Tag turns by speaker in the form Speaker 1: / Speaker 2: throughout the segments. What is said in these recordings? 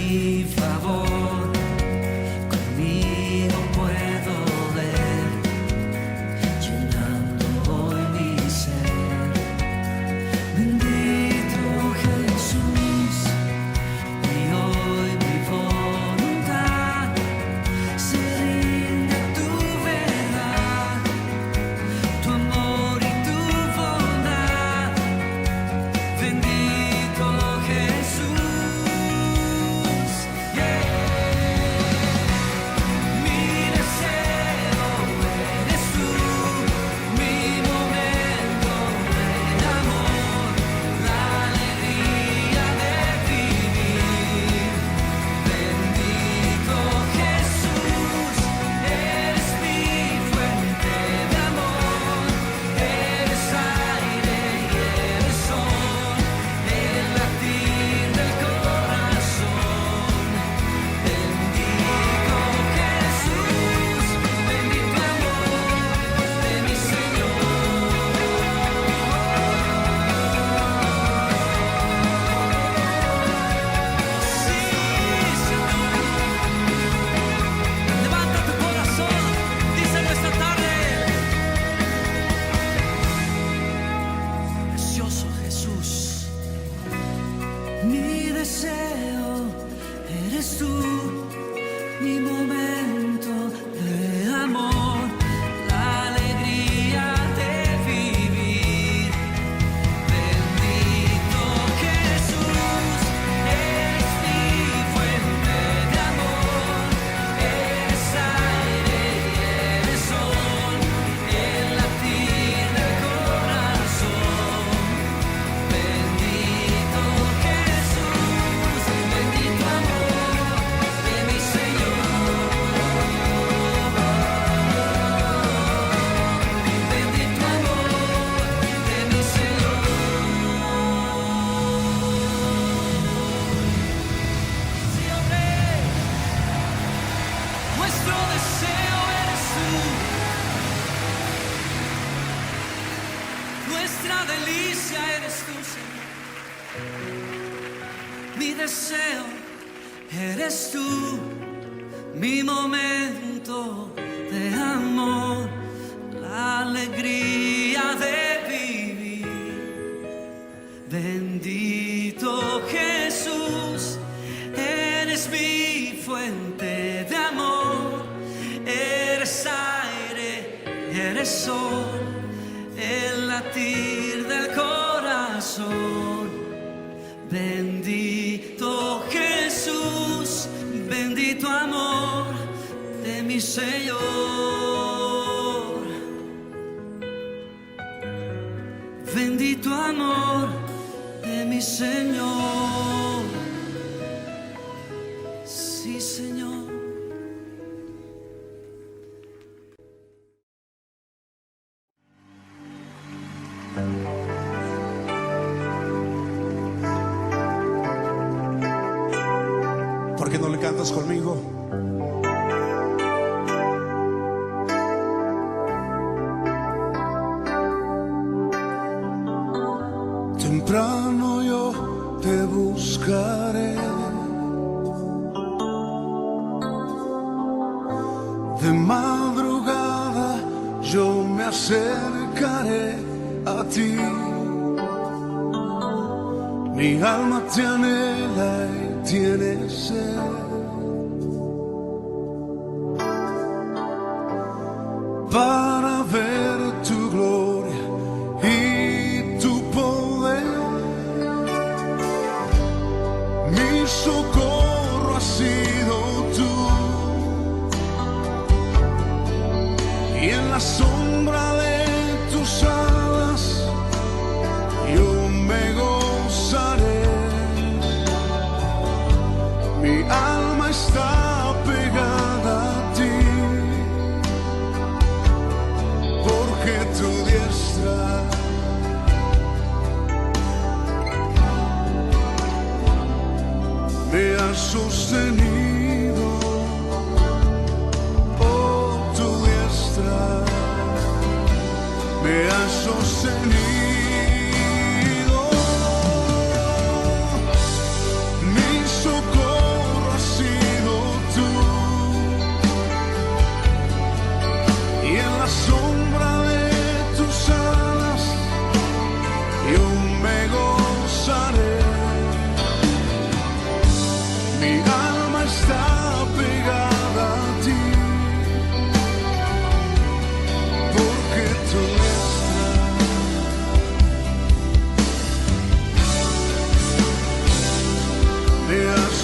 Speaker 1: mi favor, conmigo puedo ver, llenando hoy mi ser. Bendito Jesús, y hoy mi voluntad se rinde a tu verdad, tu amor y tu bondad. Bendito Jesús. Mi deseo eres tú, mi momento de amor, la alegría de vivir. Bendito Jesús, eres mi fuente de amor, eres aire y eres sol, el latir del corazón. Bendito Jesús, bendito amor de mi Señor. Bendito amor de mi Señor. Sí, hombre, nuestro deseo eres tú, nuestra delicia eres tú, Señor. Mi deseo eres tú, mi momento de amor, la alegría de vivir. Bendito Jesús, eres mi fuente de amor, eres aire, eres sol, el latir del corazón. Bendito Jesús, bendito amor de mi Señor. Bendito amor de mi Señor. Sí, Señor.
Speaker 2: ¿Por qué no le cantas conmigo? Temprano yo te buscaré, de madrugada yo me acercaré a ti. Mi alma te anhela y tiene sed, para ver tu gloria y tu poder. Mi socorro has sido tú, y en la sombra de tus alas yo me gozaré. Mi alma está pegada a ti, porque tu diestra me ha sostenido. Oh, tu diestra me ha sostenido. Mi socorro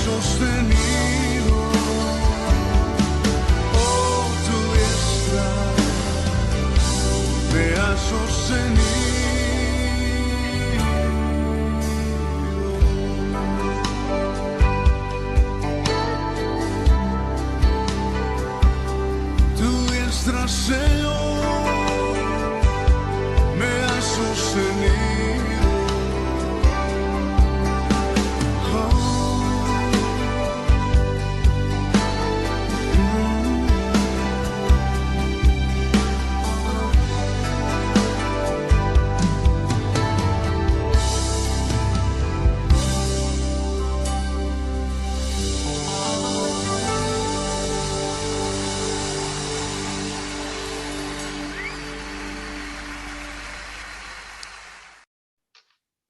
Speaker 2: sostenido. Oh, tu diestra me ha sostenido. Tu diestra, Señor, me ha sostenido.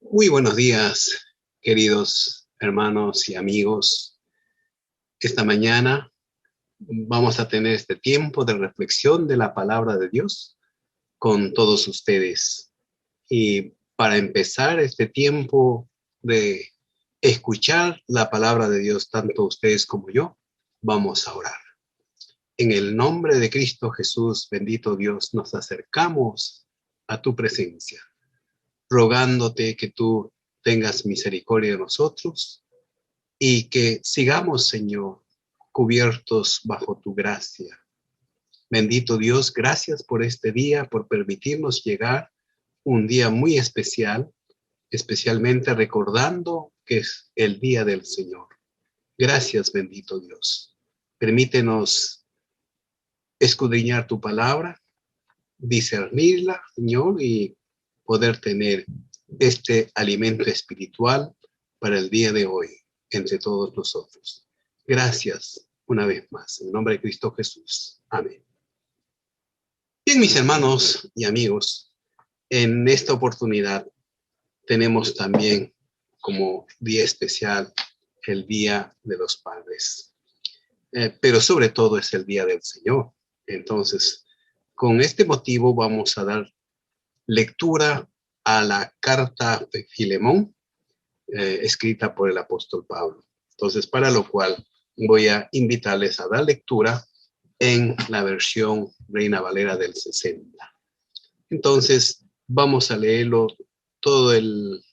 Speaker 3: Muy buenos días, queridos hermanos y amigos. Esta mañana vamos a tener este tiempo de reflexión de la palabra de Dios con todos ustedes. Y para empezar este tiempo de escuchar la palabra de Dios, tanto ustedes como yo, vamos a orar. En el nombre de Cristo Jesús, bendito Dios, nos acercamos a tu presencia, rogándote que tú tengas misericordia de nosotros y que sigamos, Señor, cubiertos bajo tu gracia. Bendito Dios, gracias por este día, por permitirnos llegar un día muy especial, especialmente recordando que es el día del Señor. Gracias, bendito Dios. Permítenos escudriñar tu palabra, discernirla, Señor, y poder tener este alimento espiritual para el día de hoy entre todos nosotros. Gracias una vez más, en el nombre de Cristo Jesús. Amén. Bien, mis hermanos y amigos, en esta oportunidad tenemos también como día especial el Día de los Padres. Pero sobre todo es el Día del Señor. Entonces, con este motivo vamos a dar lectura a la carta de Filemón, escrita por el apóstol Pablo. Entonces, para lo cual voy a invitarles a dar lectura en la versión Reina Valera del 60. Entonces, vamos a leerlo todo el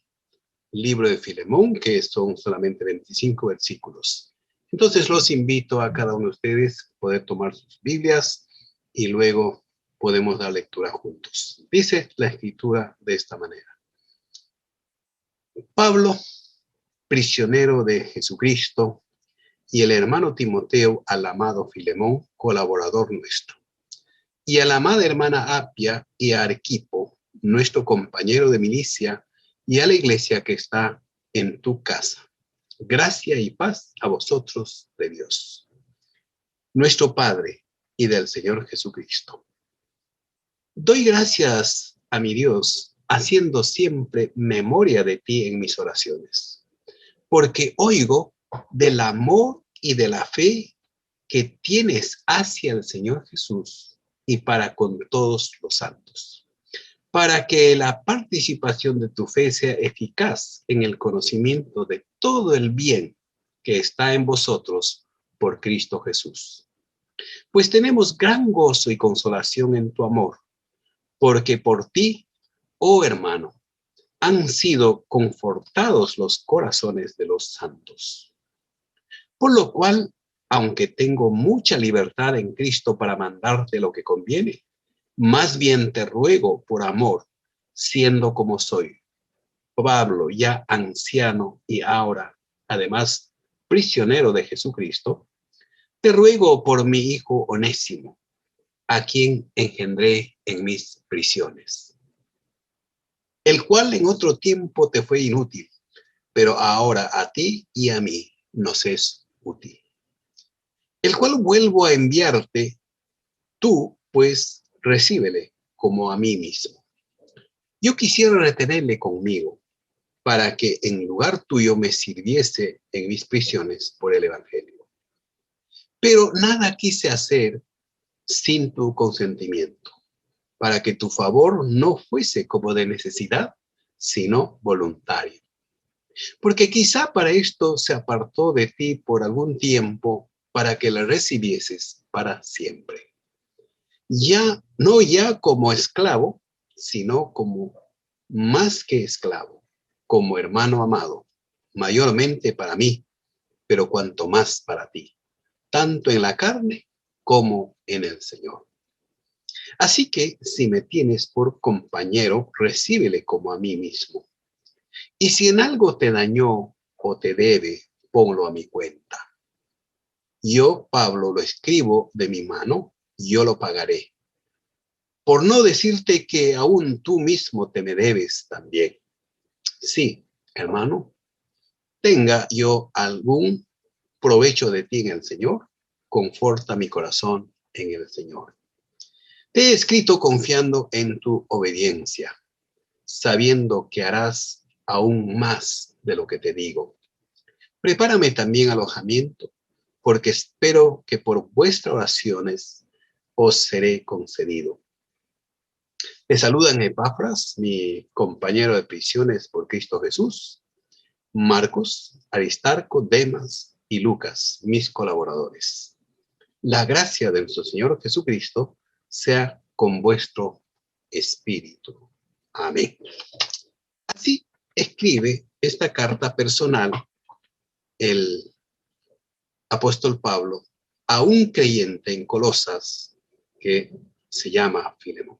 Speaker 3: libro de Filemón, que son solamente 25 versículos. Entonces, los invito a cada uno de ustedes a poder tomar sus Biblias y luego podemos dar lectura juntos. Dice la escritura de esta manera. Pablo, prisionero de Jesucristo, y el hermano Timoteo al amado Filemón, colaborador nuestro, y a la amada hermana Apia y a Arquipo, nuestro compañero de milicia, y a la iglesia que está en tu casa. Gracia y paz a vosotros de Dios, nuestro Padre, y del Señor Jesucristo. Doy gracias a mi Dios, haciendo siempre memoria de ti en mis oraciones, porque oigo del amor y de la fe que tienes hacia el Señor Jesús y para con todos los santos, para que la participación de tu fe sea eficaz en el conocimiento de todo el bien que está en vosotros por Cristo Jesús. Pues tenemos gran gozo y consolación en tu amor, porque por ti, oh hermano, han sido confortados los corazones de los santos. Por lo cual, aunque tengo mucha libertad en Cristo para mandarte lo que conviene, más bien te ruego por amor, siendo como soy, Pablo, ya anciano y ahora, además, prisionero de Jesucristo, te ruego por mi hijo Onésimo, a quien engendré en mis prisiones, el cual en otro tiempo te fue inútil, pero ahora a ti y a mí nos es útil. El cual vuelvo a enviarte, tú pues recíbele como a mí mismo. Yo quisiera retenerle conmigo, para que en lugar tuyo me sirviese en mis prisiones por el evangelio. Pero nada quise hacer sin tu consentimiento, para que tu favor no fuese como de necesidad, sino voluntario. porque quizá para esto se apartó de ti por algún tiempo para que la recibieses para siempre. No ya como esclavo, sino como más que esclavo, como hermano amado, mayormente para mí, pero cuanto más para ti, tanto en la carne como en el Señor. Así que si me tienes por compañero, recíbele como a mí mismo. Y si en algo te dañó o te debe, ponlo a mi cuenta. Yo, Pablo, lo escribo de mi mano, yo lo pagaré. Por no decirte que aún tú mismo te me debes también. Sí, hermano, tenga yo algún provecho de ti en el Señor, conforta mi corazón en el Señor. Te he escrito confiando en tu obediencia, sabiendo que harás aún más de lo que te digo. Prepárame también alojamiento, porque espero que por vuestras oraciones os seré concedido. Te saludan Epafras, mi compañero de prisiones por Cristo Jesús, Marcos, Aristarco, Demas y Lucas, mis colaboradores. La gracia de nuestro Señor Jesucristo sea con vuestro espíritu. Amén. Así escribe esta carta personal el apóstol Pablo a un creyente en Colosas que se llama Filemón.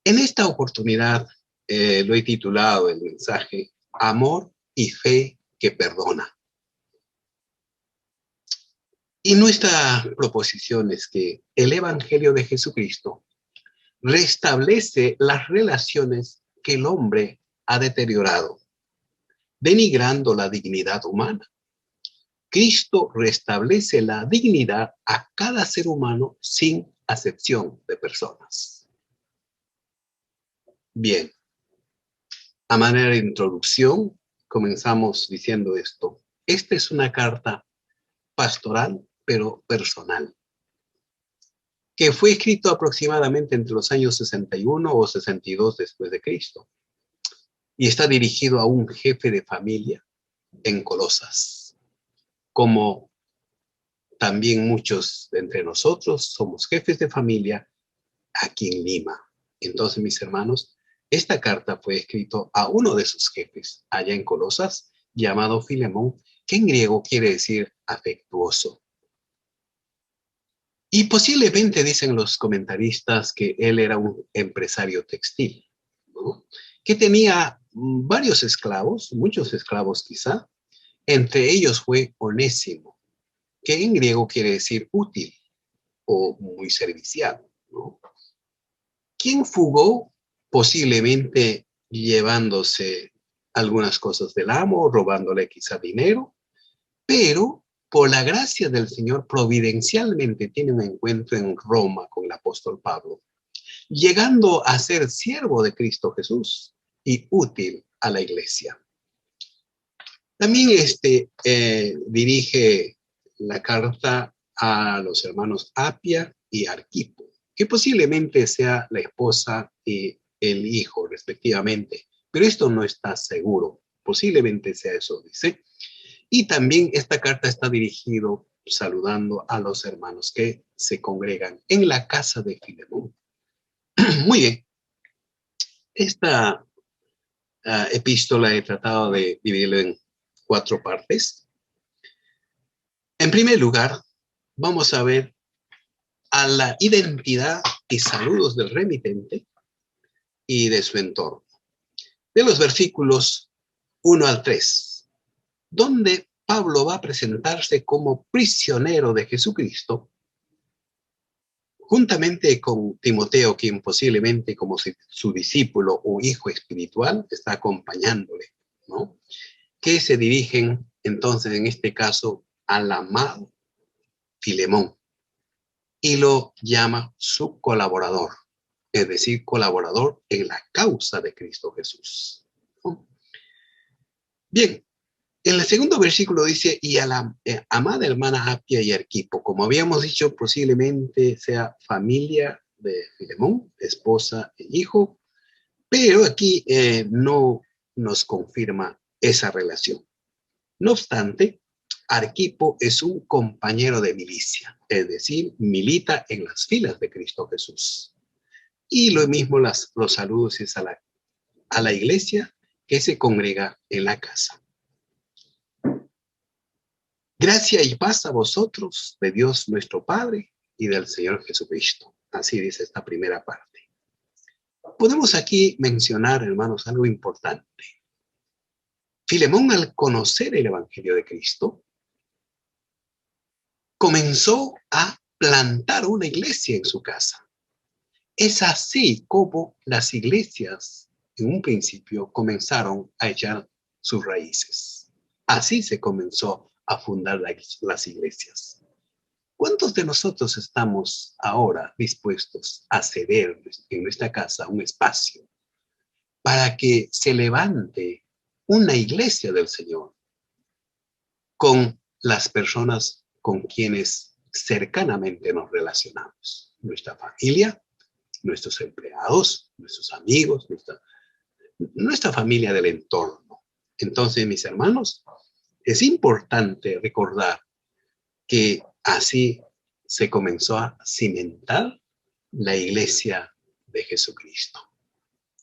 Speaker 3: En esta oportunidad lo he titulado el mensaje Amor y Fe que Perdona. Y nuestra proposición es que el Evangelio de Jesucristo restablece las relaciones que el hombre ha deteriorado, denigrando la dignidad humana. Cristo restablece la dignidad a cada ser humano sin acepción de personas. Bien, a manera de introducción, comenzamos diciendo esto. Esta es una carta pastoral, pero personal, que fue escrito aproximadamente entre los años 61 o 62 después de Cristo. Y está dirigido a un jefe de familia en Colosas. Como también muchos de entre nosotros somos jefes de familia aquí en Lima. Entonces, mis hermanos, esta carta fue escrita a uno de sus jefes allá en Colosas, llamado Filemón, que en griego quiere decir afectuoso. Y posiblemente dicen los comentaristas que él era un empresario textil, ¿no? Que tenía varios esclavos, muchos esclavos quizá. Entre ellos fue Onésimo, que en griego quiere decir útil o muy servicial, ¿no? Quien fugó posiblemente llevándose algunas cosas del amo, robándole quizá dinero, pero por la gracia del Señor providencialmente tiene un encuentro en Roma con el apóstol Pablo, llegando a ser siervo de Cristo Jesús y útil a la iglesia. También dirige la carta a los hermanos Apia y Arquipo, que posiblemente sea la esposa y el hijo respectivamente, pero esto no está seguro, posiblemente sea eso, dice. Y también esta carta está dirigido saludando a los hermanos que se congregan en la casa de Filemón. Muy bien, esta epístola he tratado de dividirlo en 4 partes. En primer lugar, vamos a ver a la identidad y saludos del remitente y de su entorno. De los versículos 1 al 3, donde Pablo va a presentarse como prisionero de Jesucristo, juntamente con Timoteo, quien posiblemente como su discípulo o hijo espiritual está acompañándole, ¿no? Que se dirigen entonces en este caso al amado Filemón y lo llama su colaborador, es decir, colaborador en la causa de Cristo Jesús, ¿no? Bien, en el segundo versículo dice, y a la amada hermana Apia y Arquipo, como habíamos dicho, posiblemente sea familia de Filemón, esposa e hijo, pero aquí no nos confirma esa relación. No obstante, Arquipo es un compañero de milicia, es decir, milita en las filas de Cristo Jesús. Y lo mismo los saludos es a la iglesia que se congrega en la casa. Gracia y paz a vosotros de Dios nuestro Padre y del Señor Jesucristo. Así dice esta primera parte. Podemos aquí mencionar, hermanos, algo importante. Filemón, al conocer el Evangelio de Cristo, comenzó a plantar una iglesia en su casa. Es así como las iglesias en un principio comenzaron a echar sus raíces. Así se comenzó a fundar las iglesias. ¿Cuántos de nosotros estamos ahora dispuestos a ceder en nuestra casa un espacio para que se levante una iglesia del Señor con las personas con quienes cercanamente nos relacionamos? Nuestra familia, nuestros empleados, nuestros amigos, nuestra familia del entorno. Entonces, mis hermanos, es importante recordar que así se comenzó a cimentar la iglesia de Jesucristo.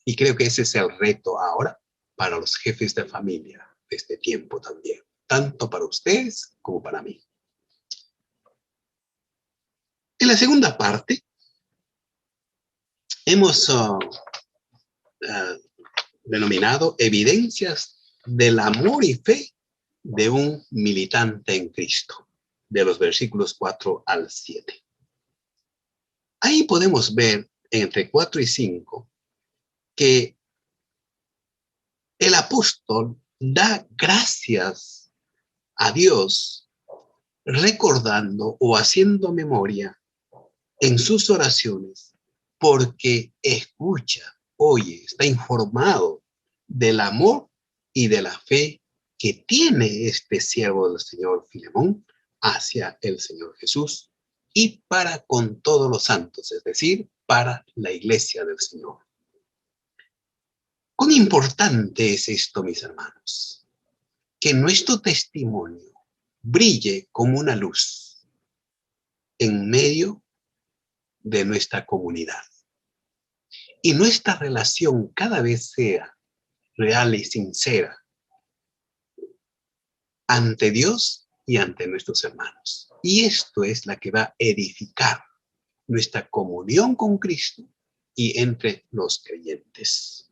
Speaker 3: Y creo que ese es el reto ahora para los jefes de familia de este tiempo también, tanto para ustedes como para mí. En la segunda parte, hemos denominado evidencias del amor y fe de un militante en Cristo, de los versículos 4 al 7. Ahí podemos ver entre 4 y 5 que el apóstol da gracias a Dios recordando o haciendo memoria en sus oraciones porque escucha, oye, está informado del amor y de la fe que tiene este siervo del Señor Filemón hacia el Señor Jesús y para con todos los santos, es decir, para la iglesia del Señor. ¿Cuán importante es esto, mis hermanos? Que nuestro testimonio brille como una luz en medio de nuestra comunidad. Y nuestra relación cada vez sea real y sincera ante Dios y ante nuestros hermanos. Y esto es la que va a edificar nuestra comunión con Cristo y entre los creyentes.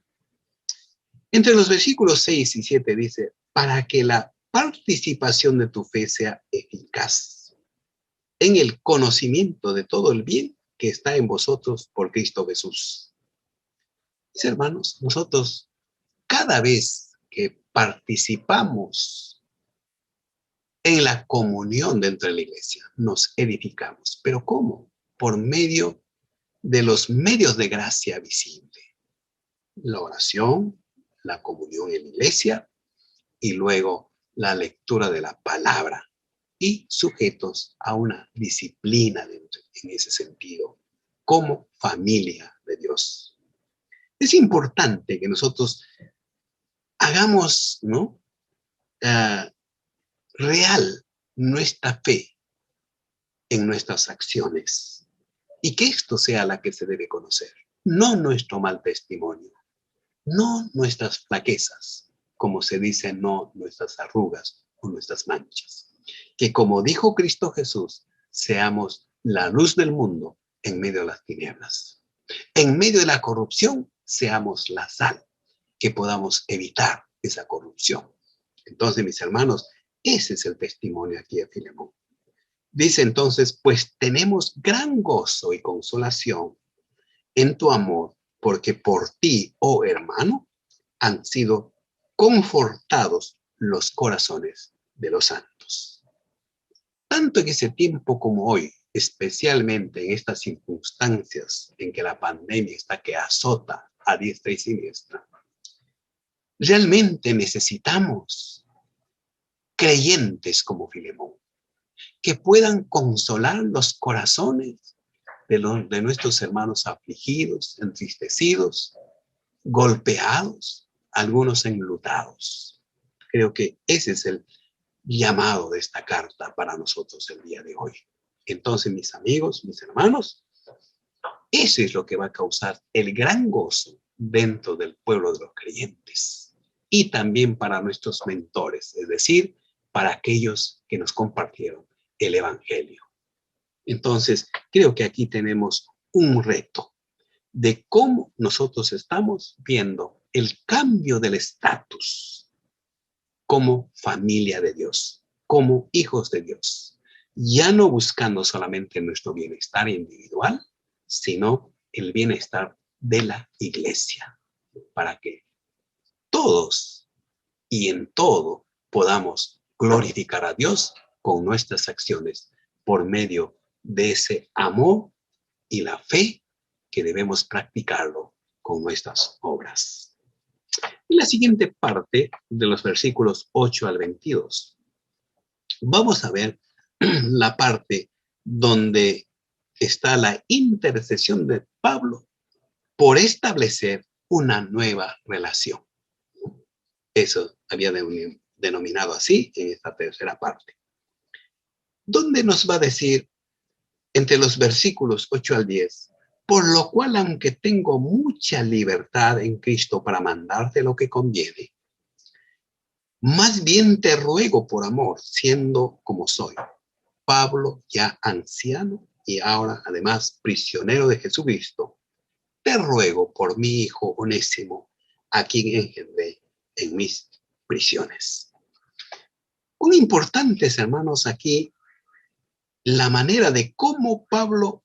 Speaker 3: Entre los versículos 6 y 7 dice, para que la participación de tu fe sea eficaz en el conocimiento de todo el bien que está en vosotros por Cristo Jesús. Mis hermanos, nosotros cada vez que participamos en la comunión dentro de la iglesia, nos edificamos. ¿Pero cómo? Por medio de los medios de gracia visible. La oración, la comunión en la iglesia y luego la lectura de la palabra y sujetos a una disciplina en ese sentido, como familia de Dios. Es importante que nosotros hagamos, real nuestra fe en nuestras acciones y que esto sea la que se debe conocer, no nuestro mal testimonio, no nuestras flaquezas, como se dice, no nuestras arrugas o nuestras manchas. Que como dijo Cristo Jesús, seamos la luz del mundo en medio de las tinieblas. En medio de la corrupción, seamos la sal, que podamos evitar esa corrupción. Entonces, mis hermanos, ese es el testimonio aquí de Filemón. Dice entonces, pues tenemos gran gozo y consolación en tu amor, porque por ti, oh hermano, han sido confortados los corazones de los santos. Tanto en ese tiempo como hoy, especialmente en estas circunstancias en que la pandemia está que azota a diestra y siniestra, realmente necesitamos creyentes como Filemón, que puedan consolar los corazones de nuestros hermanos afligidos, entristecidos, golpeados, algunos enlutados. Creo que ese es el llamado de esta carta para nosotros el día de hoy. Entonces, mis amigos, mis hermanos, eso es lo que va a causar el gran gozo dentro del pueblo de los creyentes y también para nuestros mentores, es decir, para aquellos que nos compartieron el evangelio. Entonces, creo que aquí tenemos un reto de cómo nosotros estamos viendo el cambio del estatus como familia de Dios, como hijos de Dios, ya no buscando solamente nuestro bienestar individual, sino el bienestar de la iglesia, para que todos y en todo podamos glorificar a Dios con nuestras acciones por medio de ese amor y la fe que debemos practicarlo con nuestras obras. En la siguiente parte de los versículos 8 al 22, vamos a ver la parte donde está la intercesión de Pablo por establecer una nueva relación. Eso había denominado así en esta tercera parte, donde nos va a decir entre los versículos 8 al 10, por lo cual, aunque tengo mucha libertad en Cristo para mandarte lo que conviene, más bien te ruego por amor, siendo como soy, Pablo, ya anciano y ahora además prisionero de Jesucristo, te ruego por mi hijo Onésimo, a quien engendré en mis prisiones. Muy importantes, hermanos, aquí la manera de cómo Pablo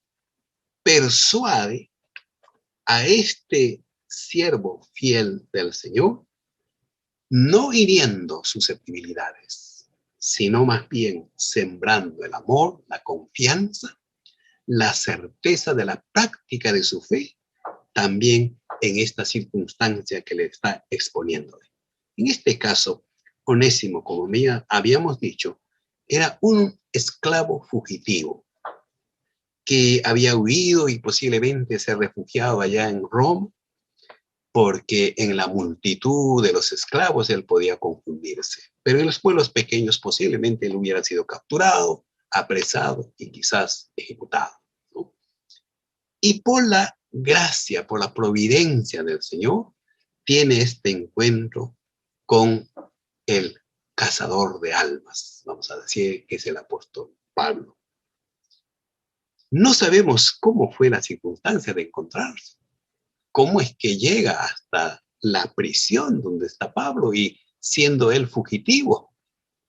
Speaker 3: persuade a este siervo fiel del Señor, no hiriendo susceptibilidades, sino más bien sembrando el amor, la confianza, la certeza de la práctica de su fe, también en esta circunstancia que le está exponiéndole. En este caso, Onésimo, como habíamos dicho, era un esclavo fugitivo que había huido y posiblemente se refugiado allá en Roma, porque en la multitud de los esclavos él podía confundirse. Pero en los pueblos pequeños posiblemente él hubiera sido capturado, apresado y quizás ejecutado, ¿no? Y por la gracia, por la providencia del Señor, tiene este encuentro con el cazador de almas, vamos a decir que es el apóstol Pablo. No sabemos cómo fue la circunstancia de encontrarse, cómo es que llega hasta la prisión donde está Pablo y siendo él fugitivo,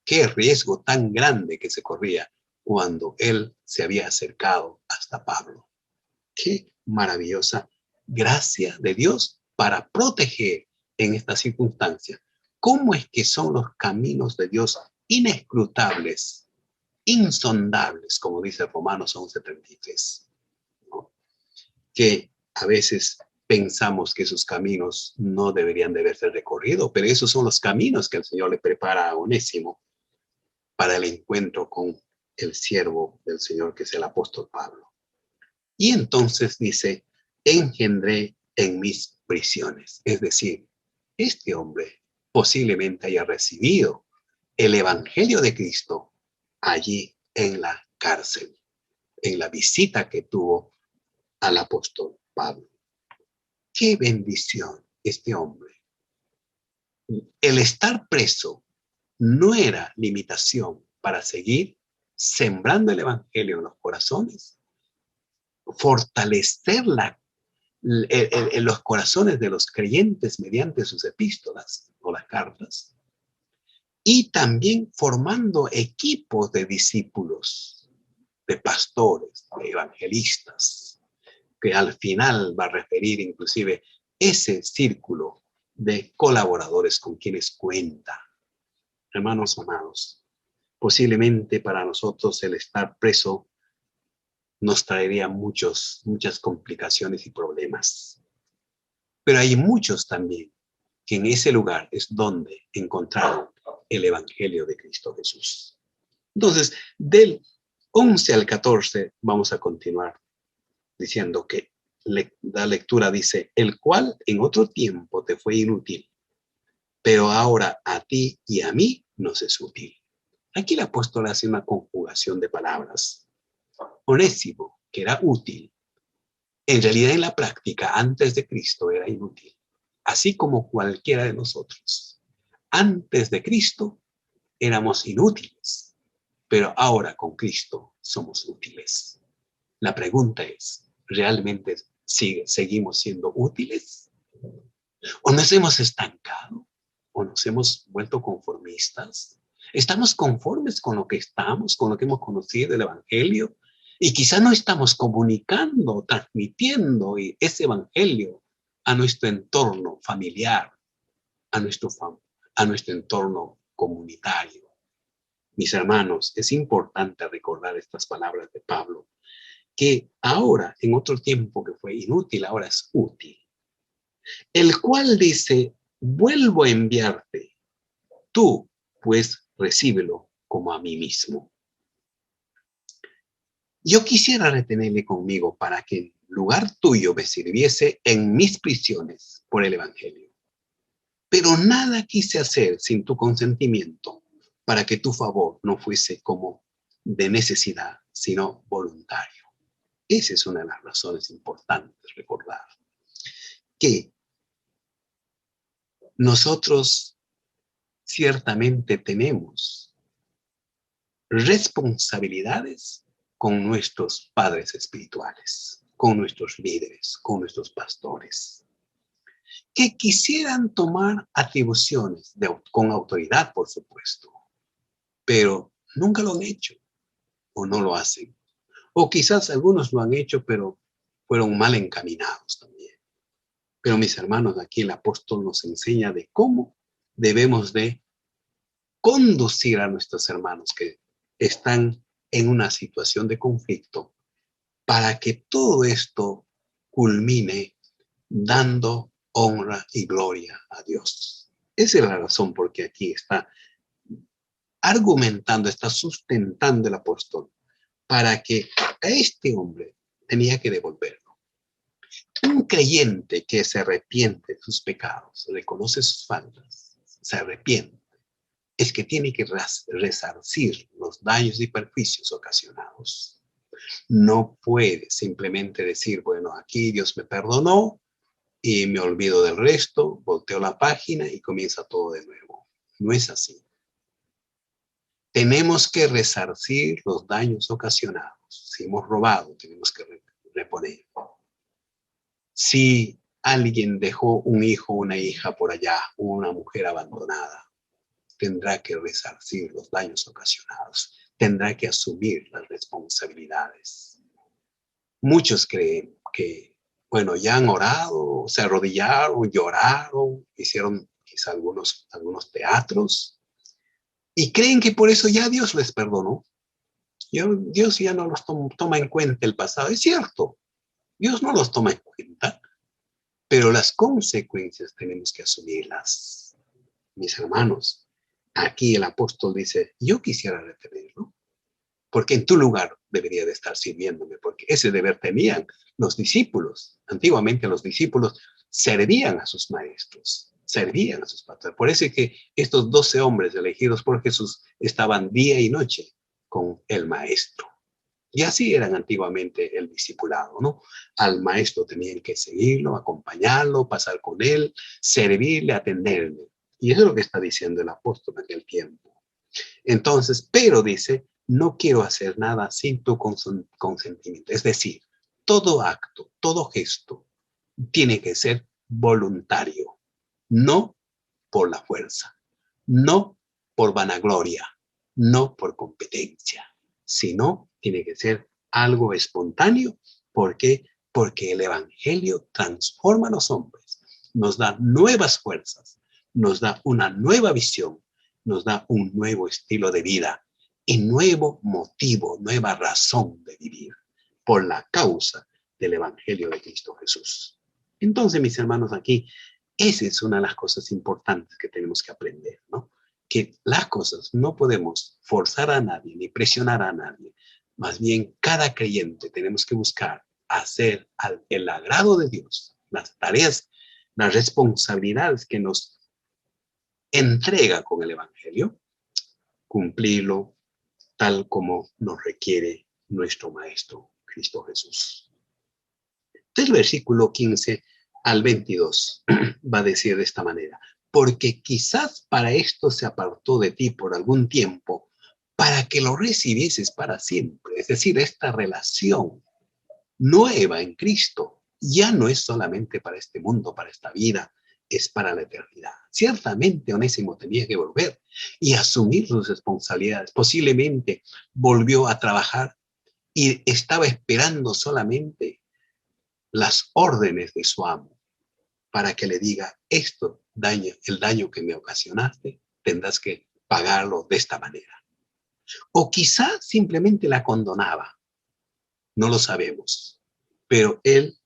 Speaker 3: qué riesgo tan grande que se corría cuando él se había acercado hasta Pablo. Qué maravillosa gracia de Dios para proteger en esta circunstancia. ¿Cómo es que son los caminos de Dios inescrutables, insondables, como dice Romanos 11:33, ¿no? Que a veces pensamos que esos caminos no deberían de ser recorridos, pero esos son los caminos que el Señor le prepara a Onésimo para el encuentro con el siervo del Señor, que es el apóstol Pablo. Y entonces dice, engendré en mis prisiones. Es decir, este hombre posiblemente haya recibido el evangelio de Cristo allí en la cárcel, en la visita que tuvo al apóstol Pablo. ¡Qué bendición este hombre! El estar preso no era limitación para seguir sembrando el evangelio en los corazones, fortalecer los corazones de los creyentes mediante sus epístolas o las cartas, y también formando equipos de discípulos, de pastores, de evangelistas, que al final va a referir inclusive ese círculo de colaboradores con quienes cuenta. Hermanos amados, posiblemente para nosotros el estar preso nos traería muchas complicaciones y problemas. Pero hay muchos también que en ese lugar es donde encontraron el evangelio de Cristo Jesús. Entonces, del 11 al 14 vamos a continuar diciendo que la lectura dice, el cual en otro tiempo te fue inútil, pero ahora a ti y a mí nos es útil. Aquí el apóstol hace una conjugación de palabras. Onésimo, que era útil, en realidad en la práctica, antes de Cristo era inútil, así como cualquiera de nosotros. Antes de Cristo éramos inútiles, pero ahora con Cristo somos útiles. La pregunta es, ¿realmente seguimos siendo útiles? ¿O nos hemos estancado? ¿O nos hemos vuelto conformistas? ¿Estamos conformes con lo que estamos, con lo que hemos conocido del Evangelio? Y quizá no estamos comunicando, transmitiendo ese Evangelio a nuestro entorno familiar, a nuestro entorno comunitario. Mis hermanos, es importante recordar estas palabras de Pablo, que ahora, en otro tiempo que fue inútil, ahora es útil. El cual dice, vuelvo a enviarte, tú pues recíbelo como a mí mismo. Yo quisiera retenerle conmigo para que en lugar tuyo me sirviese en mis prisiones por el Evangelio. Pero nada quise hacer sin tu consentimiento, para que tu favor no fuese como de necesidad, sino voluntario. Esa es una de las razones importantes recordar. Que nosotros ciertamente tenemos responsabilidades con nuestros padres espirituales, con nuestros líderes, con nuestros pastores, que quisieran tomar atribuciones con autoridad, por supuesto, pero nunca lo han hecho o no lo hacen. O quizás algunos lo han hecho, pero fueron mal encaminados también. Pero mis hermanos, aquí el apóstol nos enseña de cómo debemos de conducir a nuestros hermanos que están en una situación de conflicto para que todo esto culmine dando honra y gloria a Dios. Esa es la razón por qué aquí está argumentando, está sustentando el apóstol para que a este hombre tenía que devolverlo. Un creyente que se arrepiente de sus pecados, reconoce sus faltas, se arrepiente, es que tiene que resarcir los daños y perjuicios ocasionados. No puede simplemente decir, bueno, aquí Dios me perdonó y me olvido del resto, volteo la página y comienza todo de nuevo. No es así. Tenemos que resarcir los daños ocasionados. Si hemos robado, tenemos que reponer. Si alguien dejó un hijo o una hija por allá, una mujer abandonada, tendrá que resarcir los daños ocasionados, tendrá que asumir las responsabilidades. Muchos creen que, bueno, ya han orado, se arrodillaron, lloraron, hicieron quizá algunos teatros y creen que por eso ya Dios les perdonó. Dios ya no los toma en cuenta el pasado. Es cierto, Dios no los toma en cuenta, pero las consecuencias tenemos que asumirlas. Mis hermanos, aquí el apóstol dice, yo quisiera retenerlo, porque en tu lugar debería de estar sirviéndome, porque ese deber tenían los discípulos. Antiguamente los discípulos servían a sus maestros, servían a sus pastores. Por eso es que estos 12 hombres elegidos por Jesús estaban día y noche con el maestro. Y así eran antiguamente el discipulado, ¿no? Al maestro tenían que seguirlo, acompañarlo, pasar con él, servirle, atenderle. Y eso es lo que está diciendo el apóstol en aquel tiempo. Entonces, pero dice, no quiero hacer nada sin tu consentimiento. Es decir, todo acto, todo gesto tiene que ser voluntario, no por la fuerza, no por vanagloria, no por competencia, sino tiene que ser algo espontáneo. ¿Por qué? Porque el Evangelio transforma a los hombres, nos da nuevas fuerzas, nos da una nueva visión, nos da un nuevo estilo de vida y nuevo motivo, nueva razón de vivir por la causa del Evangelio de Cristo Jesús. Entonces, mis hermanos, aquí, esa es una de las cosas importantes que tenemos que aprender, ¿no? Que las cosas no podemos forzar a nadie ni presionar a nadie. Más bien, cada creyente tenemos que buscar hacer el agrado de Dios, las tareas, las responsabilidades que nos entrega con el Evangelio, cumplirlo tal como nos requiere nuestro Maestro, Cristo Jesús. Del versículo 15 al 22 va a decir de esta manera: porque quizás para esto se apartó de ti por algún tiempo, para que lo recibieses para siempre. Es decir, esta relación nueva en Cristo ya no es solamente para este mundo, para esta vida, es para la eternidad. Ciertamente Onésimo tenía que volver y asumir sus responsabilidades. Posiblemente volvió a trabajar y estaba esperando solamente las órdenes de su amo para que le diga: esto daño, el daño que me ocasionaste, tendrás que pagarlo de esta manera. O quizá simplemente la condonaba, no lo sabemos, pero él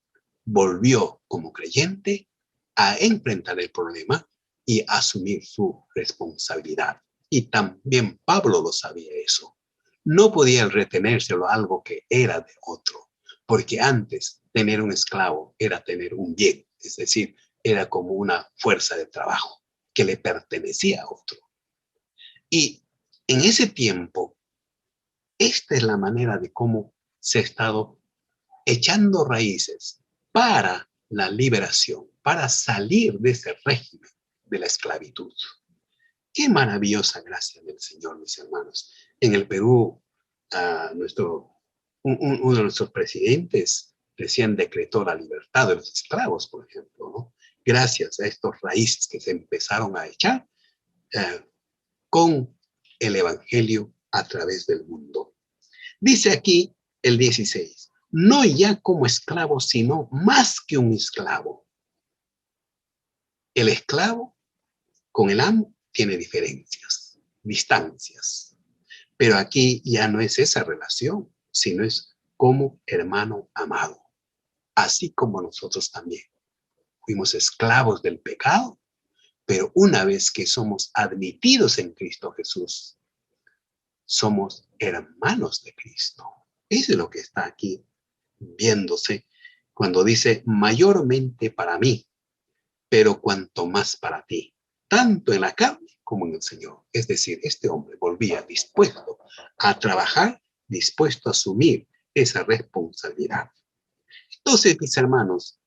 Speaker 3: volvió como creyente a enfrentar el problema y a asumir su responsabilidad. Y también Pablo lo sabía eso. No podía retenérselo a algo que era de otro, porque antes tener un esclavo era tener un bien, es decir, era como una fuerza de trabajo que le pertenecía a otro. Y en ese tiempo, esta es la manera de cómo se ha estado echando raíces para la liberación, para salir de ese régimen de la esclavitud. Qué maravillosa gracia del Señor, mis hermanos. En el Perú, uno de nuestros presidentes recién decretó la libertad de los esclavos, por ejemplo, ¿no? Gracias a estos raíces que se empezaron a echar con el Evangelio a través del mundo. Dice aquí el 16, no ya como esclavo, sino más que un esclavo. El esclavo con el amo tiene diferencias, distancias. Pero aquí ya no es esa relación, sino es como hermano amado. Así como nosotros también fuimos esclavos del pecado, pero una vez que somos admitidos en Cristo Jesús, somos hermanos de Cristo. Eso es lo que está aquí viéndose cuando dice mayormente para mí, pero cuanto más para ti, tanto en la carne como en el Señor. Es decir, este hombre volvía dispuesto a trabajar, dispuesto a asumir esa responsabilidad. Entonces, mis hermanos,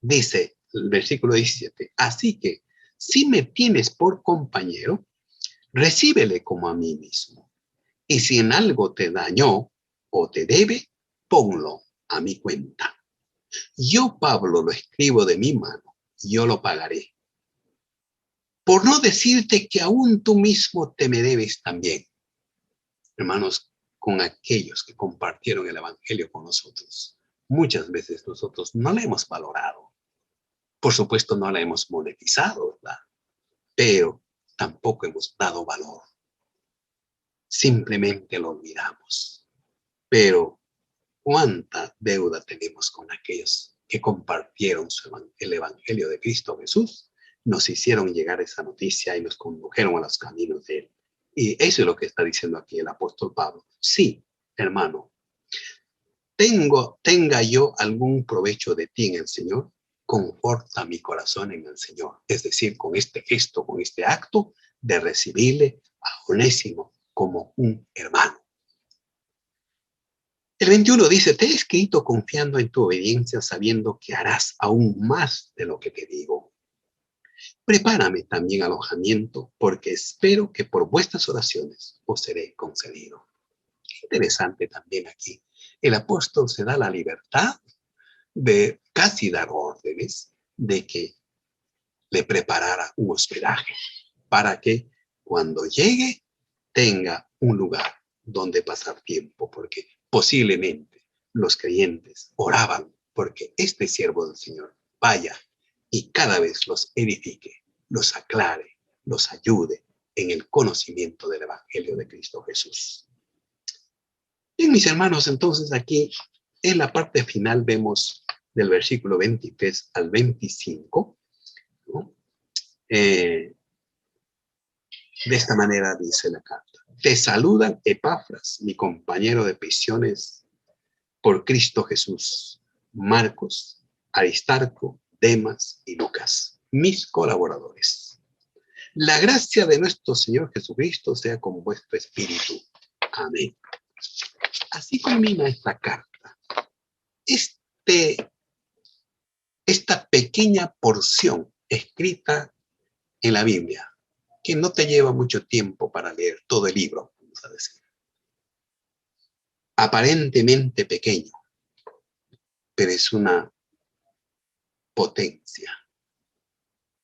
Speaker 3: dice el versículo 17, así que si me tienes por compañero, recíbele como a mí mismo. Y si en algo te dañó o te debe, ponlo a mi cuenta. Yo, Pablo, lo escribo de mi mano, yo lo pagaré. Por no decirte que aún tú mismo te me debes también. Hermanos, con aquellos que compartieron el Evangelio con nosotros, muchas veces nosotros no la hemos valorado. Por supuesto, no la hemos monetizado, ¿verdad? Pero tampoco hemos dado valor. Simplemente lo olvidamos. Pero ¿cuánta deuda tenemos con aquellos que compartieron el Evangelio de Cristo Jesús? Nos hicieron llegar esa noticia y nos condujeron a los caminos de Él. Y eso es lo que está diciendo aquí el apóstol Pablo. Sí, hermano, tenga yo algún provecho de ti en el Señor, conforta mi corazón en el Señor. Es decir, con este gesto, con este acto de recibirle a Onésimo como un hermano. El 21 dice, te he escrito confiando en tu obediencia, sabiendo que harás aún más de lo que te digo. Prepárame también alojamiento, porque espero que por vuestras oraciones os seré concedido. Interesante también aquí. El apóstol se da la libertad de casi dar órdenes de que le preparara un hospedaje para que cuando llegue tenga un lugar donde pasar tiempo, porque posiblemente los creyentes oraban porque este siervo del Señor vaya y cada vez los edifique, los aclare, los ayude en el conocimiento del Evangelio de Cristo Jesús. Bien, mis hermanos, entonces aquí en la parte final vemos del versículo 23 al 25, ¿no? De esta manera dice la carta. Te saludan Epafras, mi compañero de prisiones por Cristo Jesús, Marcos, Aristarco, Demas y Lucas, mis colaboradores. La gracia de nuestro Señor Jesucristo sea con vuestro espíritu. Amén. Así culmina esta carta. Esta pequeña porción escrita en la Biblia, que no te lleva mucho tiempo para leer todo el libro, vamos a decir. Aparentemente pequeño, pero es una potencia.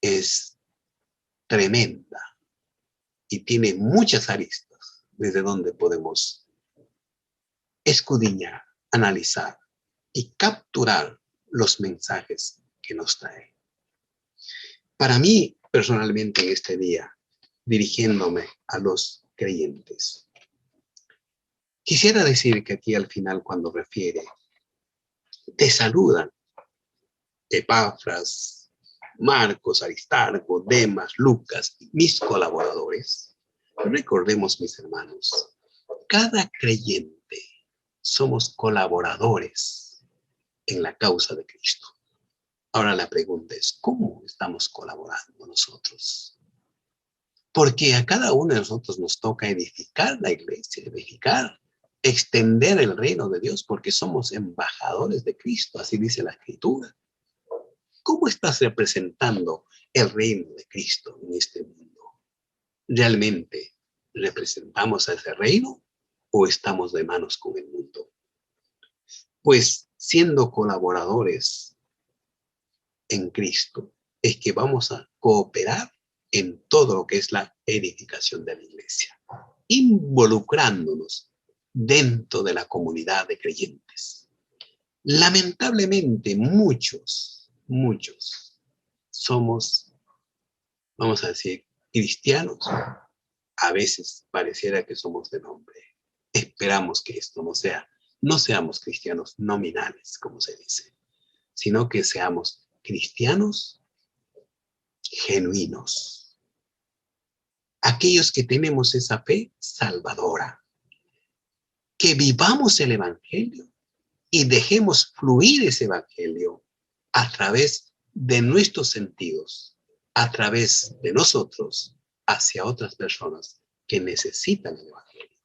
Speaker 3: Es tremenda y tiene muchas aristas desde donde podemos escudriñar, analizar y capturar los mensajes que nos trae. Para mí, personalmente, en este día, dirigiéndome a los creyentes, quisiera decir que aquí al final, cuando refiere, te saludan Epafras, Marcos, Aristarco, Demas, Lucas, mis colaboradores. Recordemos, mis hermanos, cada creyente somos colaboradores en la causa de Cristo. Ahora la pregunta es, ¿cómo estamos colaborando nosotros? Porque a cada uno de nosotros nos toca edificar la iglesia, edificar, extender el reino de Dios, porque somos embajadores de Cristo, así dice la Escritura. ¿Cómo estás representando el reino de Cristo en este mundo? ¿Realmente representamos a ese reino o estamos de manos con el mundo? Pues siendo colaboradores en Cristo, es que vamos a cooperar en todo lo que es la edificación de la iglesia, involucrándonos dentro de la comunidad de creyentes. Lamentablemente, muchos somos, vamos a decir, cristianos. A veces pareciera que somos de nombre. Esperamos que esto no seamos cristianos nominales, como se dice, sino que seamos cristianos genuinos. Aquellos que tenemos esa fe salvadora. Que vivamos el evangelio y dejemos fluir ese evangelio a través de nuestros sentidos, a través de nosotros, hacia otras personas que necesitan el evangelio.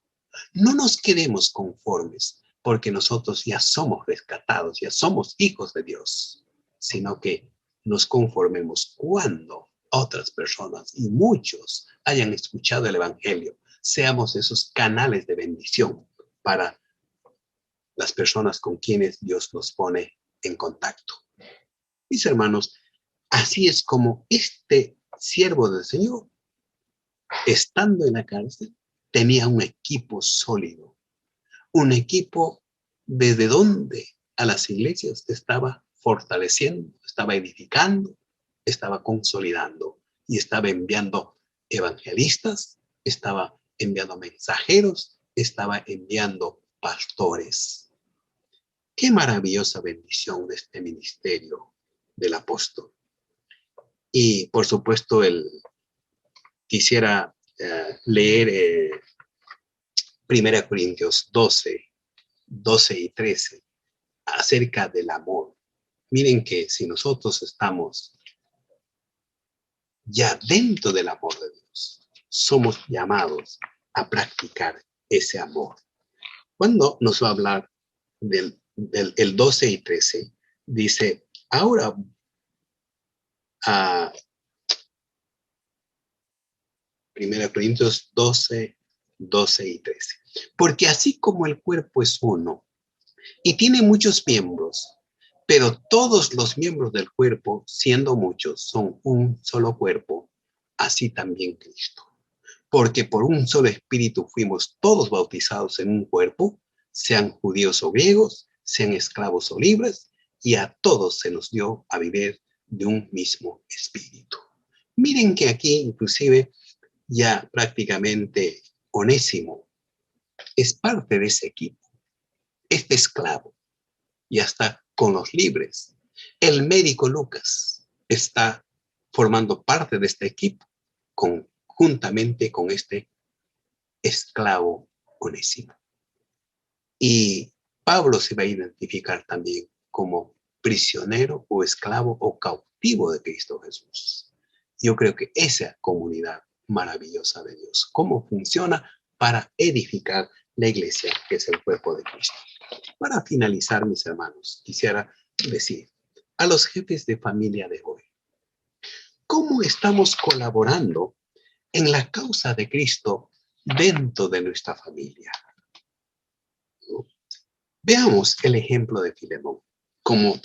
Speaker 3: No nos quedemos conformes porque nosotros ya somos rescatados, ya somos hijos de Dios, sino que nos conformemos cuando otras personas y muchos hayan escuchado el evangelio, seamos esos canales de bendición para las personas con quienes Dios nos pone en contacto. Mis hermanos, así es como este siervo del Señor, estando en la cárcel, tenía un equipo sólido, un equipo desde donde a las iglesias estaba fortaleciendo, estaba edificando, estaba consolidando y estaba enviando evangelistas, estaba enviando mensajeros, estaba enviando pastores. Qué maravillosa bendición de este ministerio del apóstol. Y por supuesto, quisiera leer 1 Corintios 12 y 13 acerca del amor. Miren que si nosotros estamos ya dentro del amor de Dios, somos llamados a practicar ese amor. Cuando nos va a hablar del 12 y 13, dice, ahora 1 Corintios 12 y 13. Porque así como el cuerpo es uno y tiene muchos miembros, pero todos los miembros del cuerpo, siendo muchos, son un solo cuerpo, así también Cristo. Porque por un solo espíritu fuimos todos bautizados en un cuerpo, sean judíos o griegos, sean esclavos o libres, y a todos se nos dio a vivir de un mismo espíritu. Miren que aquí inclusive ya prácticamente Onésimo es parte de ese equipo. Este esclavo ya está con los libres. El médico Lucas está formando parte de este equipo juntamente con este esclavo Onésimo. Y Pablo se va a identificar también como prisionero o esclavo o cautivo de Cristo Jesús. Yo creo que esa comunidad maravillosa de Dios, cómo funciona para edificar la iglesia, que es el cuerpo de Cristo. Para finalizar, mis hermanos, quisiera decir a los jefes de familia de hoy, ¿cómo estamos colaborando en la causa de Cristo dentro de nuestra familia? Veamos el ejemplo de Filemón. Como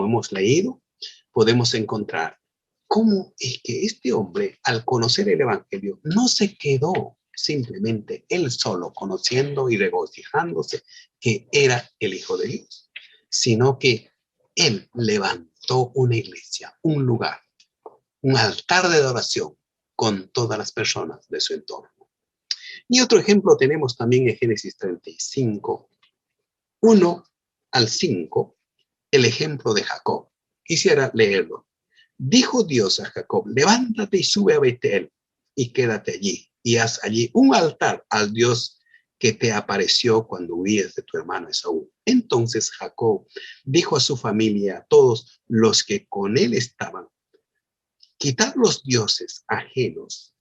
Speaker 3: hemos leído, podemos encontrar cómo es que este hombre, al conocer el Evangelio, no se quedó simplemente él solo conociendo y regocijándose que era el Hijo de Dios, sino que él levantó una iglesia, un lugar, un altar de adoración con todas las personas de su entorno. Y otro ejemplo tenemos también en Génesis 35, 1 al 5, el ejemplo de Jacob. Quisiera leerlo. Dijo Dios a Jacob, levántate y sube a Betel y quédate allí y haz allí un altar al Dios que te apareció cuando huías de tu hermano Esaú. Entonces Jacob dijo a su familia, a todos los que con él estaban, quitad los dioses ajenos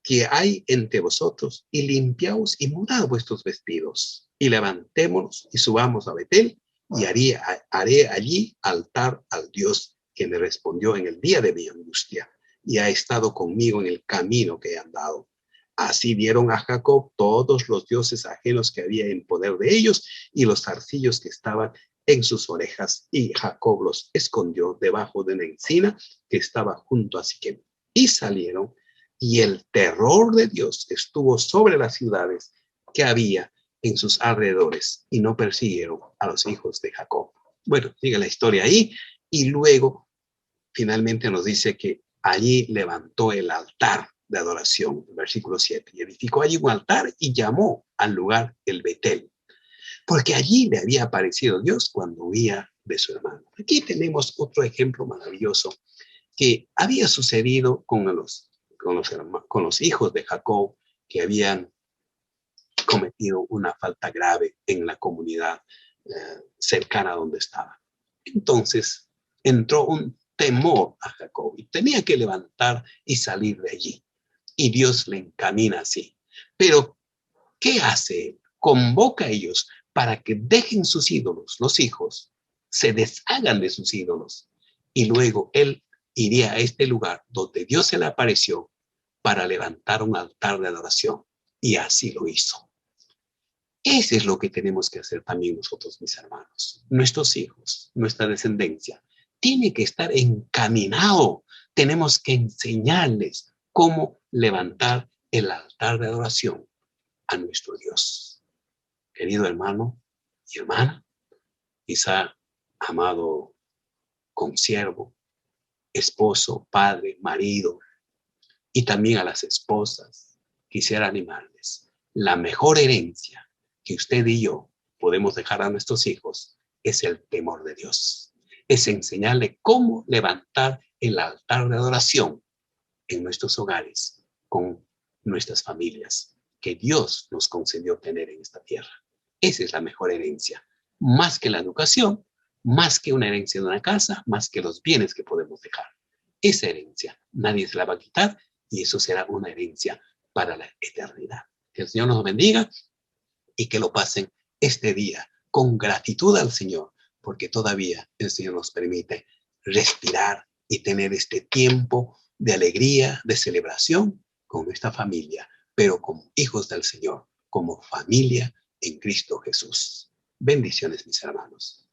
Speaker 3: que hay entre vosotros y limpiaos y mudad vuestros vestidos y levantémonos y subamos a Betel y haré allí altar al Dios que me respondió en el día de mi angustia y ha estado conmigo en el camino que he andado. Así dieron a Jacob todos los dioses ajenos que había en poder de ellos y los zarcillos que estaban en sus orejas, y Jacob los escondió debajo de una encina que estaba junto a Siquem. Y salieron, y el terror de Dios estuvo sobre las ciudades que había en sus alrededores, y no persiguieron a los hijos de Jacob. Bueno, sigue la historia ahí, y luego finalmente nos dice que allí levantó el altar de adoración, versículo 7, y edificó allí un altar y llamó al lugar el Betel, porque allí le había aparecido Dios cuando huía de su hermano. Aquí tenemos otro ejemplo maravilloso que había sucedido con los hijos de Jacob, que habían cometido una falta grave en la comunidad cercana a donde estaban. Entonces entró un temor a Jacob y tenía que levantar y salir de allí. Y Dios le encamina así. Pero, ¿qué hace? Convoca a ellos para que dejen sus ídolos, los hijos, se deshagan de sus ídolos. Y luego él iría a este lugar donde Dios se le apareció para levantar un altar de adoración. Y así lo hizo. Eso es lo que tenemos que hacer también nosotros, mis hermanos. Nuestros hijos, nuestra descendencia, tiene que estar encaminado. Tenemos que enseñarles cómo levantar el altar de adoración a nuestro Dios. Querido hermano y hermana, quizá amado consiervo, esposo, padre, marido, y también a las esposas, quisiera animarles. La mejor herencia que usted y yo podemos dejar a nuestros hijos es el temor de Dios. Es enseñarle cómo levantar el altar de adoración en nuestros hogares, con nuestras familias, que Dios nos concedió tener en esta tierra. Esa es la mejor herencia, más que la educación, más que una herencia de una casa, más que los bienes que podemos dejar. Esa herencia nadie se la va a quitar y eso será una herencia para la eternidad. Que el Señor nos bendiga y que lo pasen este día con gratitud al Señor, porque todavía el Señor nos permite respirar y tener este tiempo de alegría, de celebración con nuestra familia, pero como hijos del Señor, como familia en Cristo Jesús. Bendiciones, mis hermanos.